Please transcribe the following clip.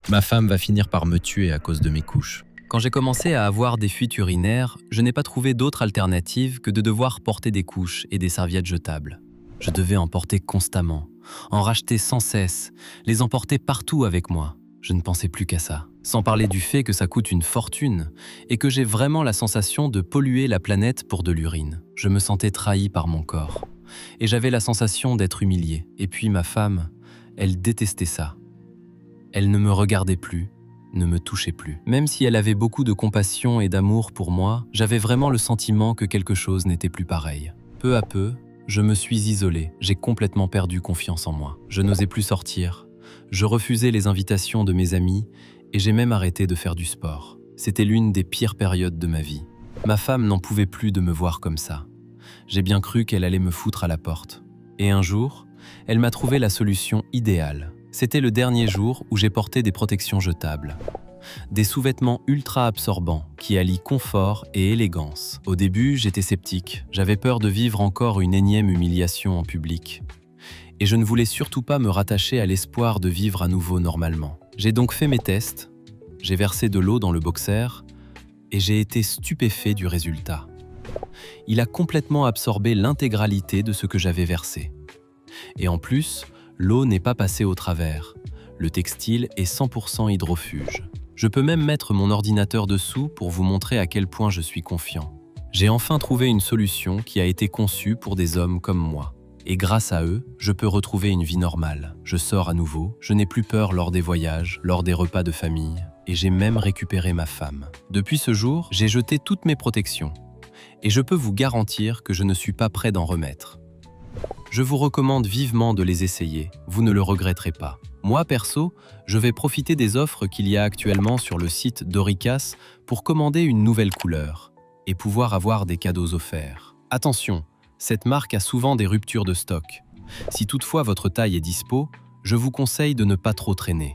Ma femme va finir par me tuer à cause de mes couches. Quand j'ai commencé à avoir des fuites urinaires, je n'ai pas trouvé d'autre alternative que de devoir porter des couches et des serviettes jetables. Je devais en porter constamment, en racheter sans cesse, les emporter partout avec moi. Je ne pensais plus qu'à ça. Sans parler du fait que ça coûte une fortune et que j'ai vraiment la sensation de polluer la planète pour de l'urine. Je me sentais trahi par mon corps. Et j'avais la sensation d'être humilié. Et puis ma femme, elle détestait ça. Elle ne me regardait plus, ne me touchait plus. Même si elle avait beaucoup de compassion et d'amour pour moi, j'avais vraiment le sentiment que quelque chose n'était plus pareil. Peu à peu, je me suis isolé, j'ai complètement perdu confiance en moi. Je n'osais plus sortir, je refusais les invitations de mes amis et j'ai même arrêté de faire du sport. C'était l'une des pires périodes de ma vie. Ma femme n'en pouvait plus de me voir comme ça. J'ai bien cru qu'elle allait me foutre à la porte. Et un jour, elle m'a trouvé la solution idéale. C'était le dernier jour où j'ai porté des protections jetables. Des sous-vêtements ultra absorbants qui allient confort et élégance. Au début, j'étais sceptique. J'avais peur de vivre encore une énième humiliation en public. Et je ne voulais surtout pas me rattacher à l'espoir de vivre à nouveau normalement. J'ai donc fait mes tests, j'ai versé de l'eau dans le boxer et j'ai été stupéfait du résultat. Il a complètement absorbé l'intégralité de ce que j'avais versé. Et en plus, l'eau n'est pas passée au travers. Le textile est 100% hydrofuge. Je peux même mettre mon ordinateur dessous pour vous montrer à quel point je suis confiant. J'ai enfin trouvé une solution qui a été conçue pour des hommes comme moi. Et grâce à eux, je peux retrouver une vie normale. Je sors à nouveau, je n'ai plus peur lors des voyages, lors des repas de famille, et j'ai même récupéré ma femme. Depuis ce jour, j'ai jeté toutes mes protections. Et je peux vous garantir que je ne suis pas prêt d'en remettre. Je vous recommande vivement de les essayer, vous ne le regretterez pas. Moi, perso, je vais profiter des offres qu'il y a actuellement sur le site d'Oricas pour commander une nouvelle couleur et pouvoir avoir des cadeaux offerts. Attention, cette marque a souvent des ruptures de stock. Si toutefois votre taille est dispo, je vous conseille de ne pas trop traîner.